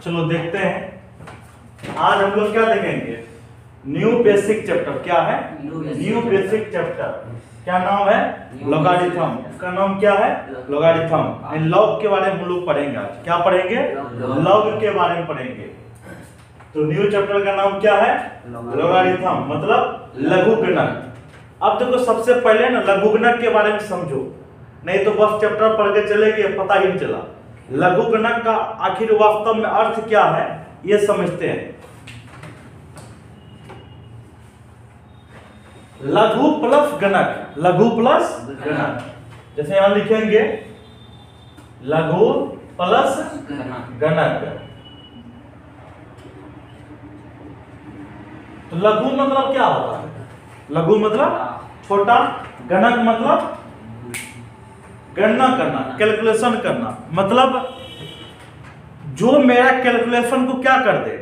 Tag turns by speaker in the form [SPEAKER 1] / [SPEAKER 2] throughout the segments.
[SPEAKER 1] चलो देखते हैं आज हम लोग क्या देखेंगे। न्यू बेसिक चैप्टर क्या है? New basic chapter. क्या नाम है? लॉगरिथम। इसका नाम क्या है? लॉगरिथम। इन लॉग के बारे में हम लोग पढ़ेंगे आज। क्या पढ़ेंगे? लॉग के बारे में पढ़ेंगे। तो न्यू चैप्टर का नाम क्या है? लॉगरिथम, मतलब लघुगणक। अब देखो सबसे पहले ना लघुगणक के बारे में समझो, नहीं तो बस चैप्टर पढ़ के चले गए, पता ही नहीं चला। लघुगणक का आखिर वास्तव में अर्थ क्या है ये समझते हैं। लघु प्लस गणक, लघु प्लस गणक। जैसे यहां लिखेंगे लघु प्लस गणक। तो लघु मतलब क्या होता है? लघु मतलब छोटा, गणक मतलब गणना करना, कैलकुलेशन करना। मतलब जो मेरा कैलकुलेशन को क्या कर दे,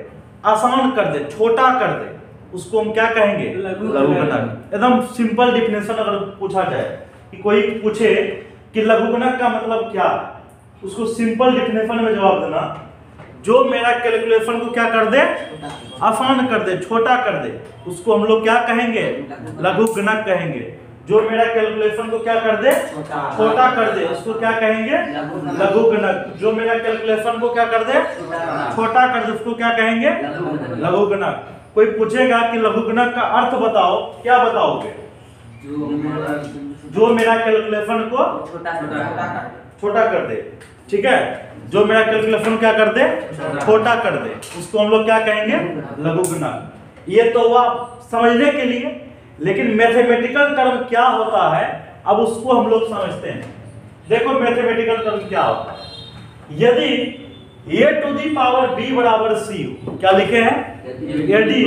[SPEAKER 1] आसान कर दे, छोटा कर दे, उसको हम क्या कहेंगे? लघुगणक। एकदम सिंपल डिफिनेशन अगर पूछा जाए कि कोई पूछे कि लघुगणक का मतलब क्या, उसको सिंपल डिफिनेशन में जवाब देना, जो मेरा कैलकुलेशन को क्या कर दे, आसान कर दे, छोटा कर दे, उसको हम लोग क्या कहेंगे? लघुगणक कहेंगे। जो मेरा कैलकुलेशन को क्या कर दे, छोटा कर दे, उसको क्या कहेंगे? लघुगणक। जो मेरा कैलकुलेशन को क्या कर दे, छोटा कर दे, उसको क्या कहेंगे? लघुगणक। कोई पूछेगा कि लघुगणक का अर्थ बताओ, क्या बताओगे? जो मेरा कैलकुलेशन को छोटा कर दे, ठीक है, जो मेरा कैलकुलेशन क्या कर दे, छोटा कर दे, उसको हम लोग क्या कहेंगे? लघुगणक। ये तो हुआ समझने के लिए, लेकिन मैथमेटिकल टर्म क्या होता है अब उसको हम लोग समझते हैं। देखो मैथमेटिकल टर्म क्या होता है। यदि a to the power b बराबर c हो, क्या लिखे हैं? यदि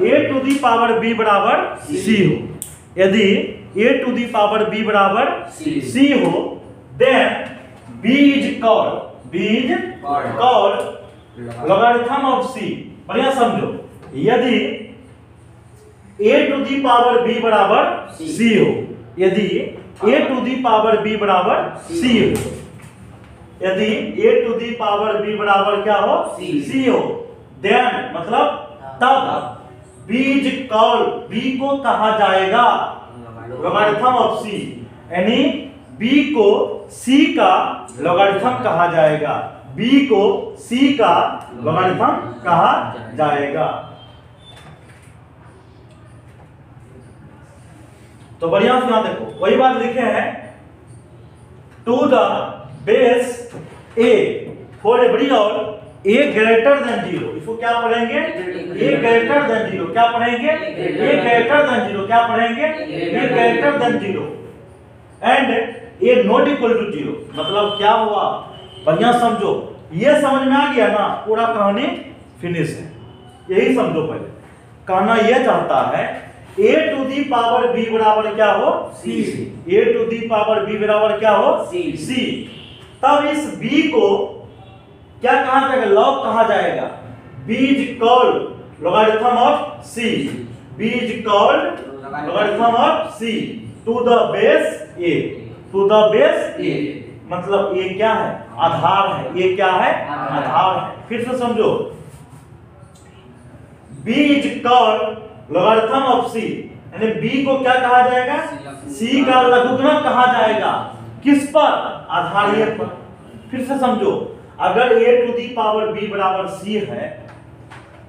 [SPEAKER 1] a to the power b बराबर c हो, यदि a to the power b बराबर c हो, then b is called logarithm of c। बढ़िया समझो, यदि a to the power b बराबर c हो, यदि a to the power b बराबर c हो, यदि a to the power b बराबर क्या हो? c हो, देन मतलब तब b इज कॉल्ड, b को कहा जाएगा लॉगरिथम ऑफ c, यानी b को c का लॉगरिथम कहा जाएगा, b को c का लॉगरिथम कहा जाएगा। तो बढ़िया से यहां देखो, वही बात लिखे हैं, to the base a for every और a ग्रेटर देन 0। इसको क्या पढ़ेंगे? a greater than 0। क्या पढ़ेंगे? a greater than 0। क्या पढ़ेंगे? a greater than 0 and a not equal to 0। मतलब क्या हुआ? बढ़िया समझो, ये समझ में आ गया ना, पूरा कहानी फिनिश है। यही समझो, पहले कहना यह चाहता है a to the power b बराबर क्या हो? c। a to the power b बराबर क्या हो? c। तब इस b को क्या कहा जाएगा? लॉग कहा जाएगा। b is called logarithm of c, b is called logarithm of c to the base a, to the base a। मतलब a क्या है? आधार है। a क्या है? आधार है। फिर से समझो, b is called logarithm of c, यानी b को क्या कहा जाएगा? c का लघुगणक कहा जाएगा। किस पर? आधार a पर। फिर से समझो, अगर a to the power b बराबर c है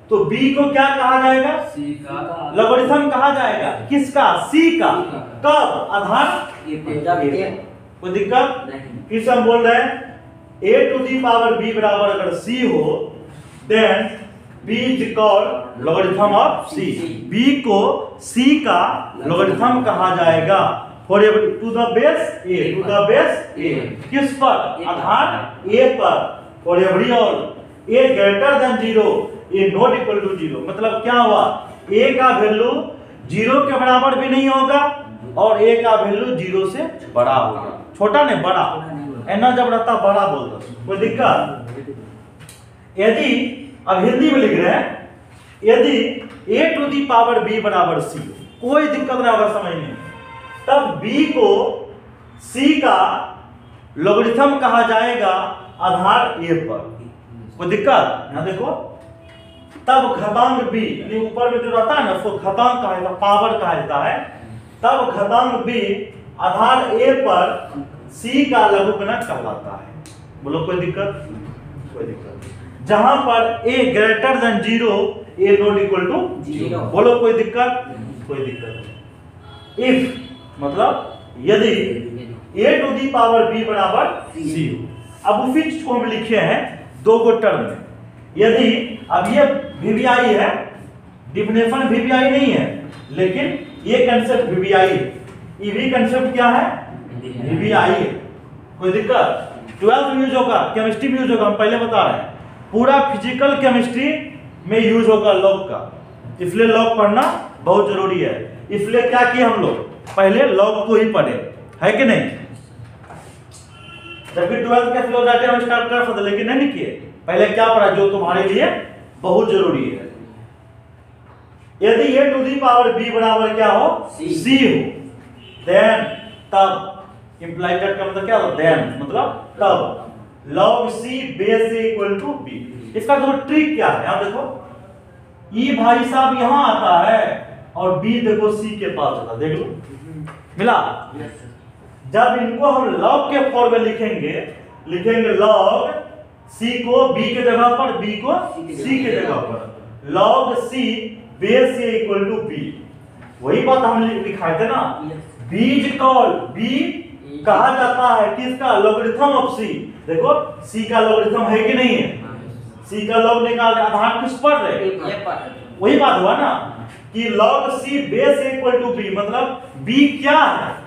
[SPEAKER 1] तो b को क्या कहा जाएगा? c का लॉगरिथम कहा जाएगा। किसका? c का। कब? आधार कोई दिक्कत नहीं। फिर से हम बोल रहे हैं a to the power b बराबर अगर c हो, then b is called logarithm of c, b को c का लॉगरिथम कहा जाएगा for every to the base a, to the base a। किस पर? आधार a पर। फॉर एवरी और a greater than 0, a not equal to 0। मतलब क्या हुआ? a का वैल्यू 0 के बराबर भी नहीं होगा और a का वैल्यू 0 से बड़ा होगा। छोटा नहीं, बड़ा। एना जब रहता बड़ा बोल दो, कोई दिक्कत? यदि अब हिंदी में लिख रहे हैं, यदि a to the power b बराबर c, कोई दिक्कत नहीं होगा समझने, तब b को c का लॉगरिथम कहा जाएगा आधार a पर। कोई दिक्कत? यहाँ देखो, तब घातांक b, यानी ऊपर में जो रहता है ना उसको घातांक कहा जाता है, पावर कहा जाता है। तब घातांक b आधार a पर c का लघुगणक कहलाता है। बोलो कोई दिक्कत? कोई दिक्कत। जहां पर a greater than 0, a not equal to 0। बोलो कोई दिक्कत? कोई दिक्कत। इफ मतलब यदि a to the power b बराबर c हो। अब उसी चीज को हम लिखे हैं दो गो टर्म में। यदि अब ये VBI है, डिफिनेशन VBI नहीं है, लेकिन ये कंसेप्ट VBI है। ये भी कंसेप्ट क्या है? VBI है। कोई दिक्कत? 12th में यूज होगा, केमिस्ट्री में यूज होगा, हम पहले बता रहे हैं। पूरा फिजिकल केमिस्ट्री में यूज होगा लॉग का, इसलिए लॉग पढ़ना बहुत जरूरी है। इसलिए क्या किए हम लोग, पहले लॉग को ही पढ़े, है कि नहीं? जबकि 12th के फ्लो डाटा हम स्टार्ट कर सकते, लेकिन नहीं किए। पहले क्या पढ़ा जो तुम्हारे लिए बहुत जरूरी है। यदि a to the power b बराबर क्या हो? c हो, देन तब इंप्लाइड का मतलब क्या होता है? देन मतलब तब log c base a equal to b। इसका जो ट्रिक क्या है, यहां देखो, e भाई साहब यहां आता है और b देखो c के पास आता है, देख लो मिला। जब इनको हम log के फॉर्म में लिखेंगे log c को b के जगह पर, b को c के जगह पर, log c base a equal to b। वही बात हम लिखाए थे ना, बीज कॉल b कहा जाता है किसका? Logarithm of c। देखो c का लॉगरिथम है कि नहीं है? c का लॉग निकाल आधार किस पर है? वही बात हुआ ना कि log c base a equal to b, मतलब b क्या है?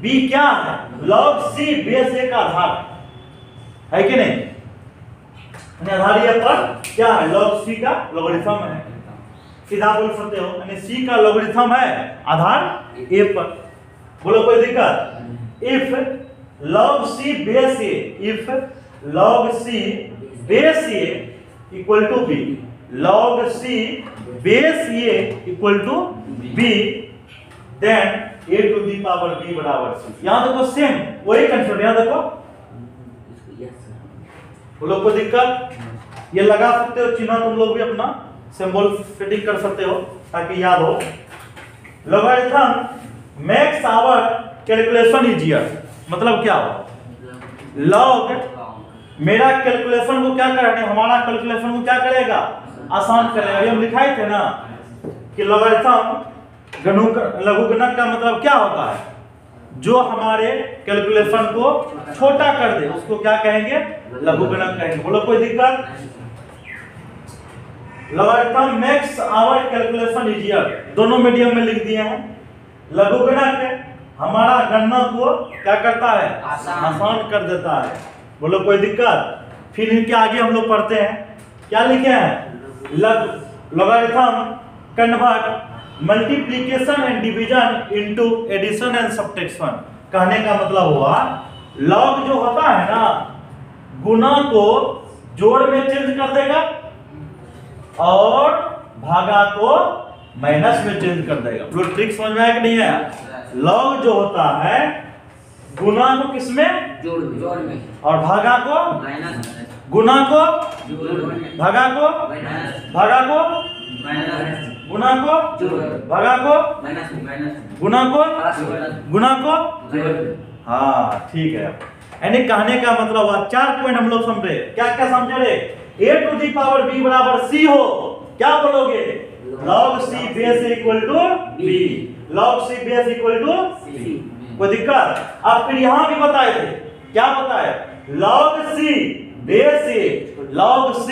[SPEAKER 1] b क्या है? log c बेस a का आधार है कि नहीं? आधार ये पर क्या है? log c का लॉगरिथम है। सीधा बोल सकते हो, यानी c का लॉगरिथम है आधार a पर। बोलो कोई दिक्कत? If log c base a, if log c base a equal to b, log c base a equal to b, then a to the power b बराबर c। यहां देखो सेम वही कंसेप्ट, यहां देखो। बोलो कोई दिक्कत? ये लगा सकते हो चिन्ह, तुम लोग भी अपना सिंबल फिटिंग कर सकते हो ताकि याद हो। Logarithm makes our calculation easier, मतलब क्या हो? लॉग मेरा कैलकुलेशन को क्या करेगा? हमारा कैलकुलेशन को क्या करेगा? आसान करेगा। अभी हम लिखाए थे ना कि लॉगरिथम लघुगणक का मतलब क्या होता है? जो हमारे कैलकुलेशन को छोटा कर दे उसको क्या कहेंगे? लघुगणक कहेंगे। बोलो कोई दिक्कत? Logarithm makes our calculation easier, दोनों मीडियम में लिख दिए हैं। लघुगणक हमारा गणना को क्या करता है? आसान कर देता है। बोलो कोई दिक्कत? फिर इनके आगे हम लोग पढ़ते हैं, क्या लिखे हैं? Logarithm convert multiplication and division into addition and subtraction. कहने का मतलब हुआ लॉग जो होता है ना, गुना को जोड़ में चेंज कर देगा और भागा को माइनस में चेंज कर देगा। पूरा ट्रिक समझ में आया कि नहीं आया? लॉग जो होता है गुना को किसमें? जोड़ में, और भागा को माइनस, गुना को भागा को भागा को गुना को भागा को गुना को गुना को। हाँ ठीक है। यानी कहने का मतलब हुआ 4 पॉइंट हम लोग समझे। क्या क्या समझे रे? a to the power b बराबर c हो, क्या बोलोगे? log c base equal to b, log c base equal to c। कोई दिक्कत? अब फिर यहां भी बताए थे, क्या बताए? log c base a, log c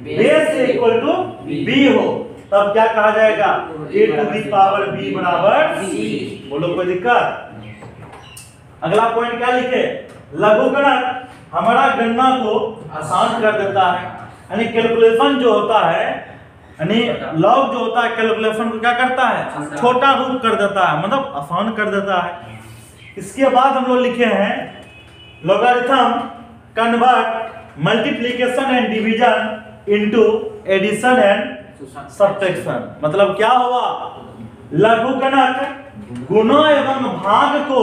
[SPEAKER 1] base equal to b हो, तब क्या कहा जाएगा? a to the power b बराबर c। बोलो कोई दिक्कत? अगला पॉइंट क्या लिखे? लघुगणक हमारा गणना को आसान कर देता है, यानी कैलकुलेशन जो होता है, यानी लॉग जो होता है कैलकुलेशन को क्या करता है? छोटा रूप कर देता है, मतलब आसान कर देता है। इसके बाद हम लोग लिखे हैं logarithm convert multiplication and division into addition and subtraction. मतलब क्या हुआ? लघुगणक गुणा एवं भाग को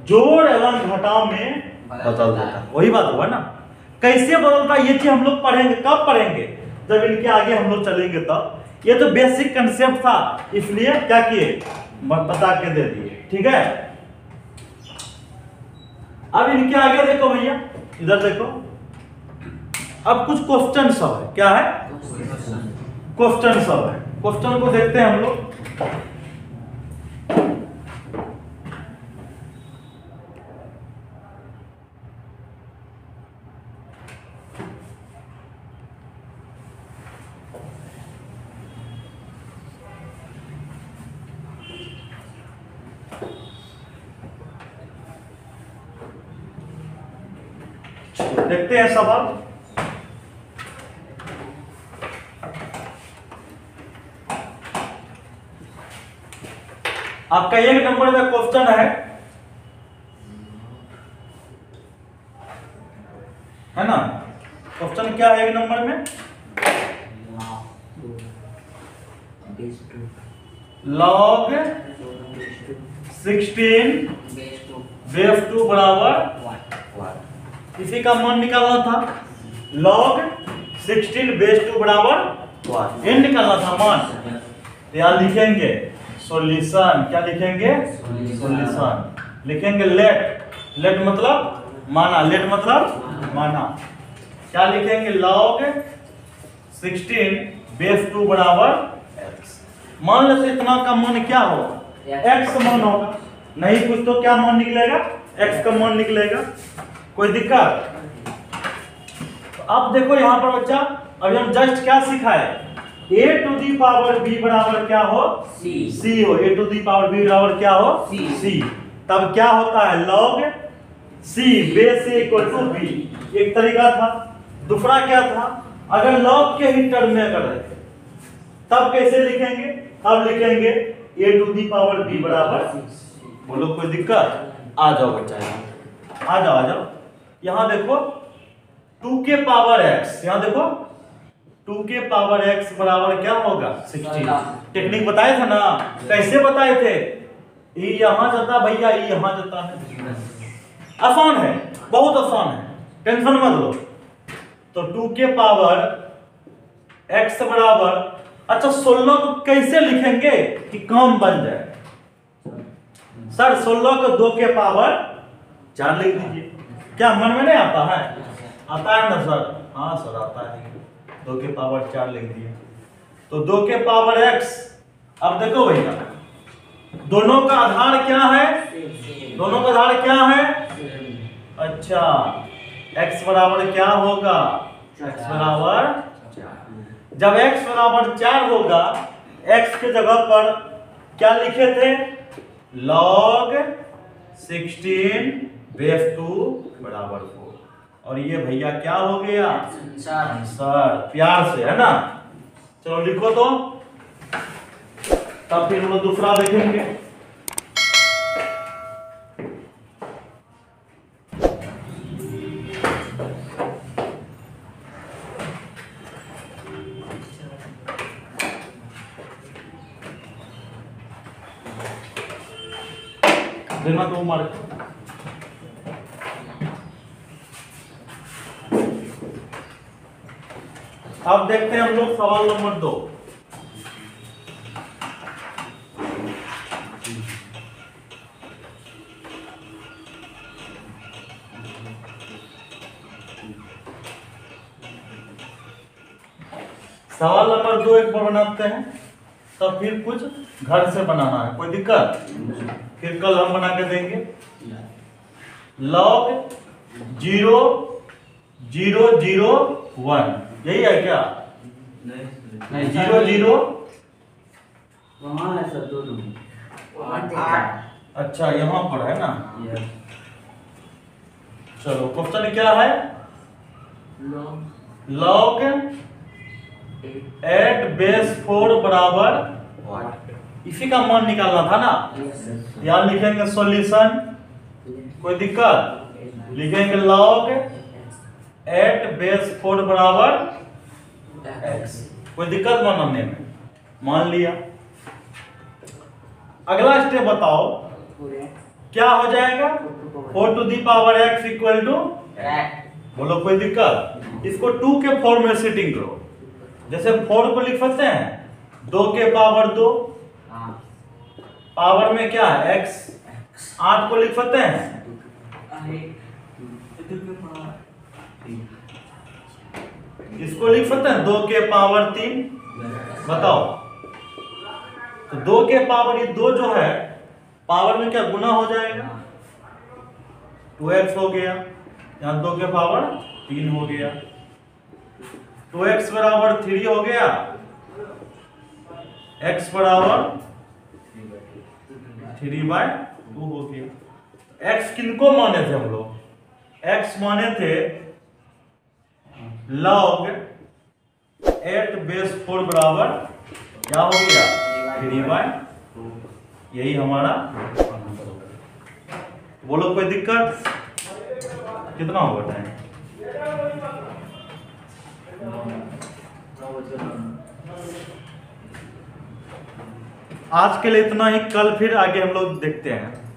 [SPEAKER 1] जोड़ एवं घटाव में बदल देता है। वही बात हुआ ना कैसे बदलता है ये चीज हम लोग पढ़ेंगे। कब पढ़ेंगे? जब इनके आगे हम लोग चलेंगे तब। ये तो बेसिक कंसेप्ट था, इसलिए क्या किए, बता के दे दिए। ठीक है, अब इनके आगे देखो भैया, इधर देखो, अब कुछ क्वेश्चन सब है। क्या है? क्वेश्चन सब है। क्वेश्चन को देखते हैं हम लोग। देखते हैं सवाल। आपका एक नंबर में क्वेश्चन है ना? क्वेश्चन क्या है एक नंबर में? log 16 बेस 2 बराबर, इसी का मान निकालना था। log 16 बेस 2 बराबर 1, ये निकालना था मान। तो यहाँ लिखेंगे सॉल्यूशन। क्या लिखेंगे? सॉल्यूशन। लिखेंगे लेट मतलब माना, लेट मतलब माना। क्या लिखेंगे? log 16 बेस 2 बराबर x। मान लेते इतना का मान क्या होगा? x मान होगा। नहीं कुछ तो क्या मान निकलेगा? x का मान निकलेगा। कोई दिक्कत? तो अब देखो यहाँ पर बच्चा, अभी हम जस्ट क्या सिखाए? a to the power b बराबर क्या हो? c हो। a to the power b बराबर क्या हो? c। तब क्या होता है? log c base a equal to b, एक तरीका था। दूसरा क्या था? अगर log के ही टर्म में अगर है तब कैसे लिखेंगे? अब लिखेंगे a to the power b बराबर। बोलो कोई दिक्कत? आ जाओ बच्चा, आ जाओ, आ जाओ। यहाँ देखो 2 के पावर x, यहाँ देखो 2 के पावर x बराबर क्या होगा? 16। टेक्निक बताए थे ना? कैसे बताए थे? ये यहाँ जाता भैया, ये यहाँ जाता है। आसान है, बहुत आसान है, टेंशन मत लो। तो 2 के पावर x बराबर, अच्छा 16 को कैसे लिखेंगे कि काम बन जाए? सर 16 को 2 के पावर 4 लिख दीजिए। क्या मन में नहीं आता है? आता है ना सर? हाँ सर आता है। 2 के पावर 4 लिख दिए। तो 2 के पावर x। अब देखो भैया, दोनों का आधार क्या है? दोनों का आधार क्या है? अच्छा, x बराबर क्या होगा? x बराबर, जब x बराबर 4 होगा, x के जगह पर क्या लिखे थे? log 16 बेस 2 बराबर 4। और ये भैया क्या हो गया? आंसर। प्यार से है ना? चलो लिखो तो, तब फिर हम लोग दूसरा देखेंगे। देना तो मार्क। अब देखते हैं हम लोग सवाल नंबर 2। सवाल नंबर 2 एक बार बनाते हैं, तब फिर कुछ घर से बनाना है। कोई दिक्कत? फिर कल हम बना के देंगे। log 0 0 0 1, यही है क्या? नहीं 0 0
[SPEAKER 2] वहाँ है सर, दोनों।
[SPEAKER 1] अच्छा यहाँ पर है ना? चलो क्वेश्चन क्या है? log 8 बेस 4 बराबर, इसी का मान निकालना था ना? यहाँ लिखेंगे सॉल्यूशन। कोई दिक्कत? लिखेंगे log 8 बेस 4 बराबर x। कोई दिक्कत मानने में? मान लिया। अगला स्टेप बताओ, क्या हो जाएगा? 4 to the power x equal to, बोलो कोई दिक्कत? इसको 2 के फॉर्म में सेटिंग करो। जैसे 4 को लिख सकते हैं 2 के पावर 2, पावर में क्या है x। 8 को लिख सकते हैं इसको लिख सकते हैं 2 के पावर 3। बताओ, तो 2 के पावर ये 2 जो है पावर में क्या गुना हो जाएगा, 2x हो गया, यहाँ 2 के पावर 3 हो गया, 2x बराबर 3 हो गया, x बराबर 3/2 हो गया। x किनको माने थे हम लोग? x माने थे log 8/4 बराबर क्या हो गया 3/2। यही हमारा। बोलो कोई दिक्कत? कितना होगा टाइम? आज के लिए इतना ही, कल फिर आगे हम लोग देखते हैं।